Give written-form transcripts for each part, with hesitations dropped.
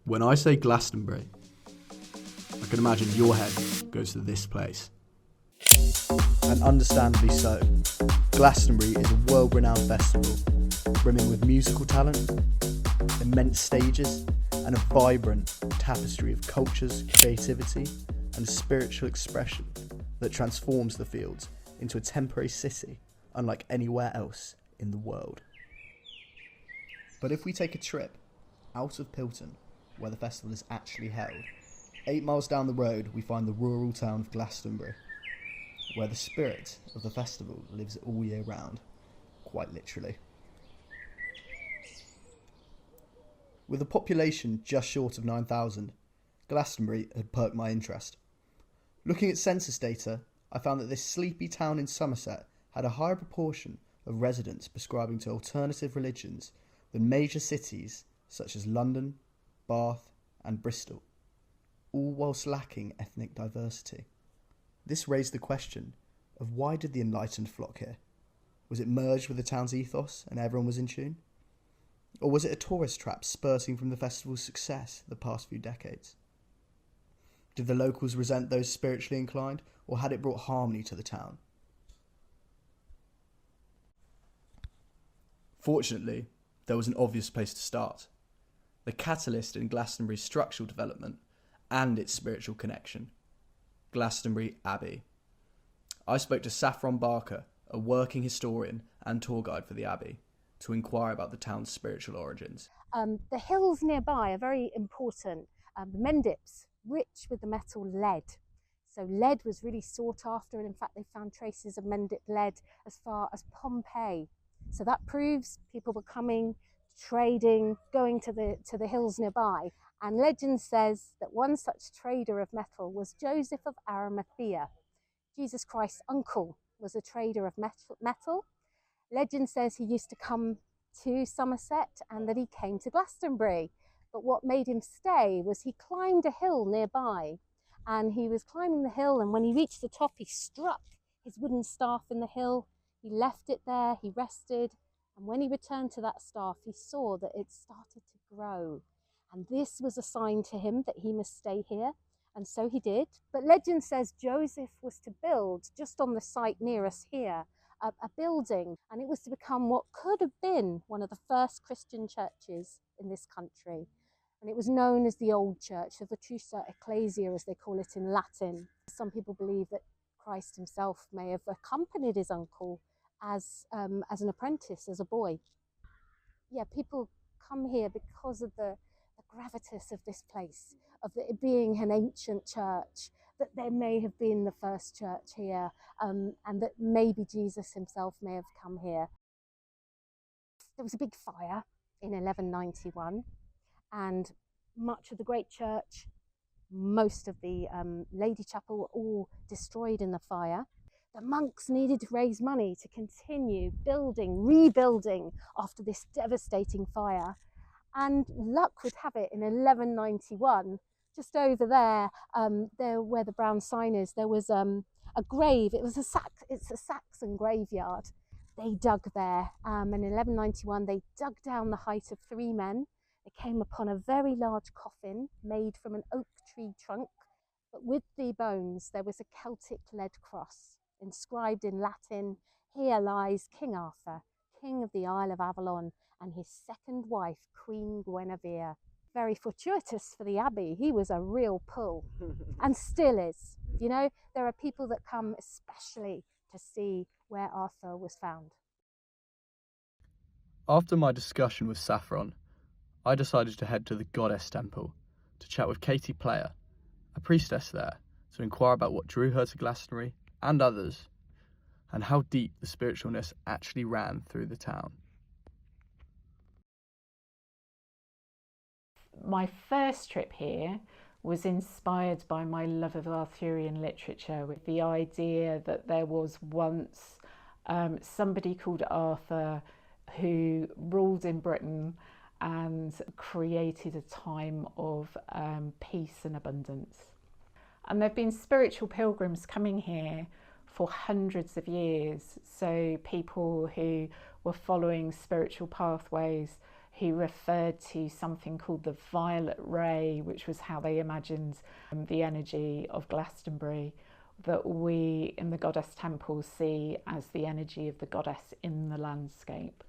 When I say Glastonbury, I can imagine your head goes to this place. And understandably so. Glastonbury is a world-renowned festival, brimming with musical talent, immense stages, and a vibrant tapestry of cultures, creativity, and spiritual expression that transforms the fields into a temporary city unlike anywhere else in the world. But if we take a trip out of Pilton, where the festival is actually held, 8 miles down the road we find the rural town of Glastonbury, where the spirit of the festival lives all year round, quite literally. With a population just short of 9,000, Glastonbury had perked my interest. Looking at census data, I found that this sleepy town in Somerset had a higher proportion of residents prescribing to alternative religions than major cities such as London, Bath and Bristol, all whilst lacking ethnic diversity. This raised the question of why did the enlightened flock here? Was it merged with the town's ethos and everyone was in tune? Or was it a tourist trap spurting from the festival's success the past few decades? Did the locals resent those spiritually inclined, or had it brought harmony to the town? Fortunately, there was an obvious place to start. The catalyst in Glastonbury's structural development and its spiritual connection, Glastonbury Abbey. I spoke to Saffron Barker, a working historian and tour guide for the Abbey, to inquire about the town's spiritual origins. The hills nearby are very important. The Mendips, rich with the metal lead. So lead was really sought after, and in fact they found traces of Mendip lead as far as Pompeii. So that proves people were coming, trading, going to the hills nearby. And legend says that one such trader of metal was Joseph of Arimathea. Jesus Christ's uncle was a trader of metal. Legend says he used to come to Somerset and that he came to Glastonbury. But what made him stay was he climbed a hill nearby, and he was climbing the hill, and when he reached the top he struck his wooden staff in the hill. He left it there, he rested, and when he returned to that staff he saw that it started to grow, and this was a sign to him that he must stay here, and so he did. But legend says Joseph was to build just on the site near us here a building, and it was to become what could have been one of the first Christian churches in this country. And it was known as the Old Church, or the Trusa Ecclesia as they call it in Latin. Some people believe that Christ himself may have accompanied his uncle as an apprentice, as a boy. Yeah, people come here because of the gravitas of this place, of it being an ancient church, that there may have been the first church here, and that maybe Jesus himself may have come here. There was a big fire in 1191, and much of the great church, most of the Lady Chapel were all destroyed in the fire. The monks needed to raise money to continue rebuilding after this devastating fire. And luck would have it, in 1191, just over there, where the brown sign is, there was a grave. It's a Saxon graveyard. They dug there, and in 1191 they dug down the height of 3 men. They came upon a very large coffin made from an oak tree trunk, but with the bones there was a Celtic lead cross inscribed in Latin, "Here lies King Arthur, King of the Isle of Avalon, and his second wife, Queen Guinevere." Very fortuitous for the Abbey. He was a real pull, and still is. You know, there are people that come especially to see where Arthur was found. After my discussion with Saffron, I decided to head to the Goddess Temple to chat with Katie Player, a priestess there, to inquire about what drew her to Glastonbury and others, and how deep the spiritualness actually ran through the town. My first trip here was inspired by my love of Arthurian literature, with the idea that there was once somebody called Arthur who ruled in Britain and created a time of peace and abundance. And there have been spiritual pilgrims coming here for hundreds of years. So people who were following spiritual pathways, he referred to something called the violet ray, which was how they imagined the energy of Glastonbury, that we in the goddess temple see as the energy of the goddess in the landscape.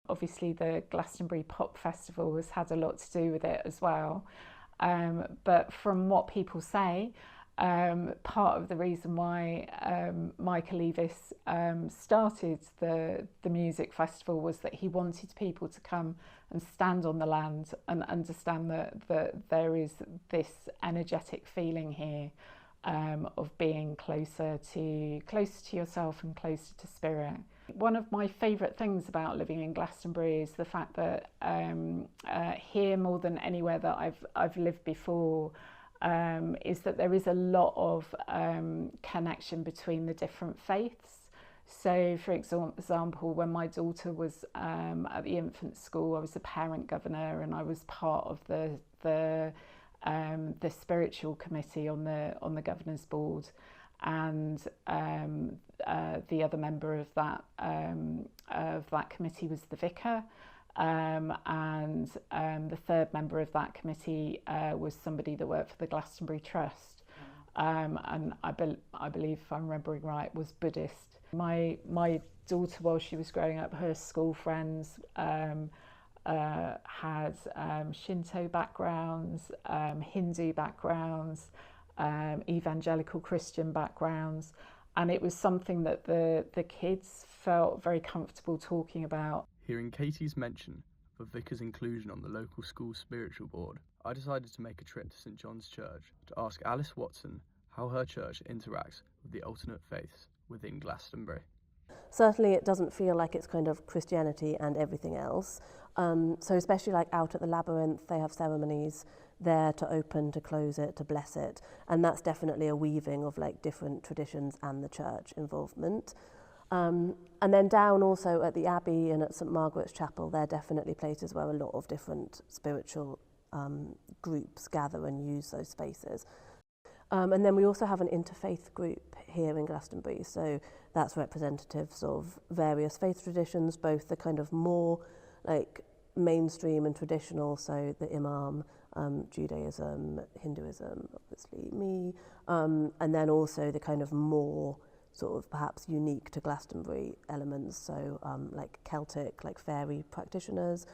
Obviously, the Glastonbury Pop Festival has had a lot to do with it as well. But from what people say, part of the reason why Michael Eavis started the music festival was that he wanted people to come and stand on the land and understand that there is this energetic feeling here of being closer to yourself and closer to spirit. One of my favourite things about living in Glastonbury is the fact that here, more than anywhere that I've lived before, is that there is a lot of connection between the different faiths. So, for example, when my daughter was at the infant school, I was a parent governor, and I was part of the spiritual committee on the governor's board, and the other member of that committee was the vicar, and the third member of that committee was somebody that worked for the Glastonbury Trust, and I believe, if I'm remembering right, was Buddhist. My daughter, while she was growing up, her school friends had Shinto backgrounds, Hindu backgrounds, evangelical Christian backgrounds, and it was something that the kids felt very comfortable talking about. Hearing Katie's mention of a vicar's inclusion on the local school spiritual board, I decided to make a trip to St John's Church to ask Alice Watson how her church interacts with the alternate faiths within Glastonbury. Certainly it doesn't feel like it's kind of Christianity and everything else. So especially like out at the Labyrinth, they have ceremonies there to open, to close it, to bless it. And that's definitely a weaving of like different traditions and the church involvement. And then down also at the Abbey and at St Margaret's Chapel, they're definitely places where a lot of different spiritual groups gather and use those spaces. And then we also have an interfaith group here in Glastonbury, so that's representatives of various faith traditions, both the kind of more like mainstream and traditional, so the Imam, Judaism, Hinduism, obviously me, and then also the kind of more sort of perhaps unique to Glastonbury elements, so like Celtic, like fairy practitioners,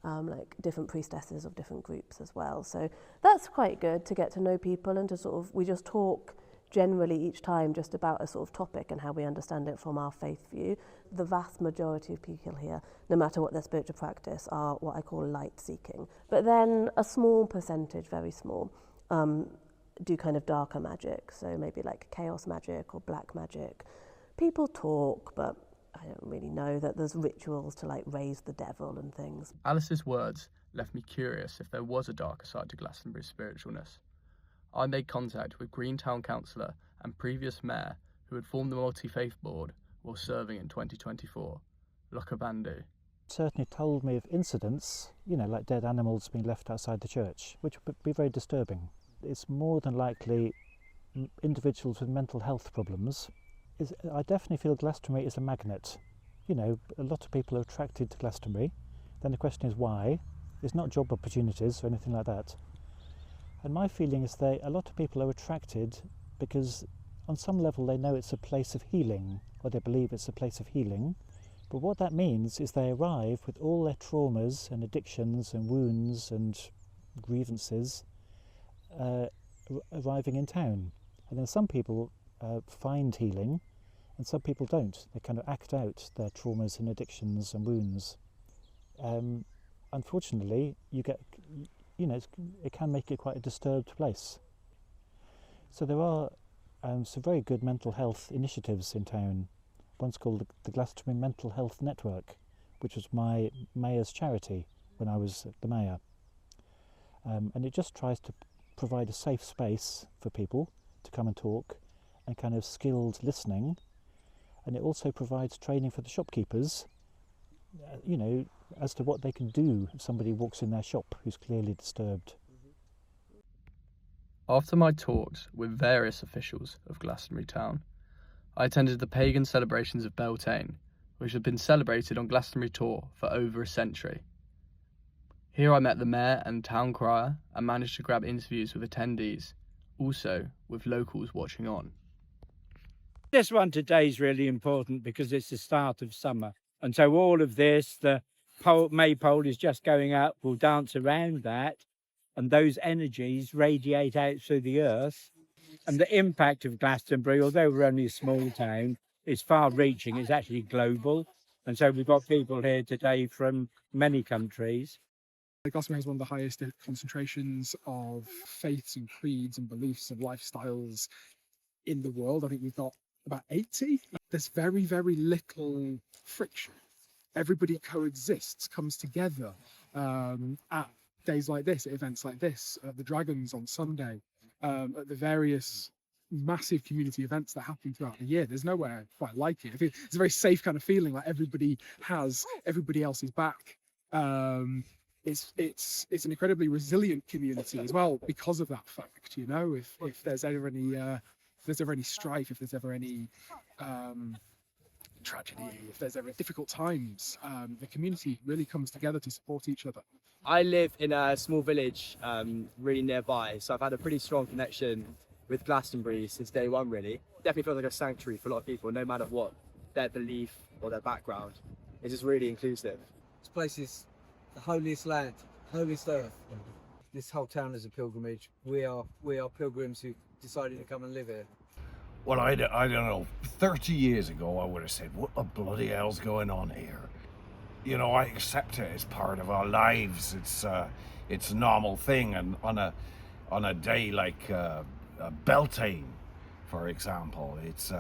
like different priestesses of different groups as well. So that's quite good to get to know people and to sort of, we just talk generally each time just about a sort of topic and how we understand it from our faith view. The vast majority of people here, no matter what their spiritual practice, are what I call light seeking. But then a small percentage, very small, do kind of darker magic, so maybe like chaos magic or black magic. People talk, but I don't really know that there's rituals to like raise the devil and things. Alice's words left me curious if there was a darker side to Glastonbury's spiritualness. I made contact with Greentown councillor and previous mayor who had formed the multi-faith board while serving in 2024, Bandu. Certainly told me of incidents, like dead animals being left outside the church, which would be very disturbing. It's more than likely individuals with mental health problems. I definitely feel Glastonbury is a magnet. A lot of people are attracted to Glastonbury. Then the question is why? It's not job opportunities or anything like that. And my feeling is that a lot of people are attracted because on some level they know it's a place of healing, or they believe it's a place of healing. But what that means is they arrive with all their traumas and addictions and wounds and grievances arriving in town. And then some people find healing and some people don't. They kind of act out their traumas and addictions and wounds. Unfortunately, you get, it can make it quite a disturbed place. So there are some very good mental health initiatives in town. One's called the Glastonbury Mental Health Network, which was my mayor's charity when I was the mayor. And it just tries to provide a safe space for people to come and talk and kind of skilled listening. And it also provides training for the shopkeepers, as to what they can do if somebody walks in their shop who's clearly disturbed. After my talks with various officials of Glastonbury Town, I attended the pagan celebrations of Beltane, which have been celebrated on Glastonbury Tor for over a century. Here I met the mayor and town crier and managed to grab interviews with attendees, also with locals watching on. This one today is really important because it's the start of summer. And so all of this, the maypole is just going up, we'll dance around that, and those energies radiate out through the earth. And the impact of Glastonbury, although we're only a small town, is far-reaching, it's actually global. And so we've got people here today from many countries. Glastonbury has one of the highest concentrations of faiths and creeds and beliefs and lifestyles in the world. I think we've got about 80. There's very, very little friction. Everybody coexists, comes together at days like this, at events like this, at the Dragons on Sunday, at the various massive community events that happen throughout the year. There's nowhere quite like it. It's a very safe kind of feeling, like everybody else is back. It's an incredibly resilient community as well because of that fact. You know, if there's ever any strife, if there's ever any tragedy, if there's ever difficult times, the community really comes together to support each other. I live in a small village really nearby, so I've had a pretty strong connection with Glastonbury since day one, really. Definitely feels like a sanctuary for a lot of people, no matter what their belief or their background. It's just really inclusive. This place is the holiest land, holiest earth. This whole town is a pilgrimage. We are pilgrims who decided to come and live here. Well, I don't know, 30 years ago I would have said, what the bloody hell's going on here? You know, I accept it as part of our lives. It's a normal thing, and on a day like Beltane, for example, it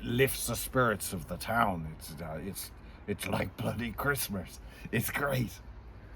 lifts the spirits of the town. It's like bloody Christmas. It's great.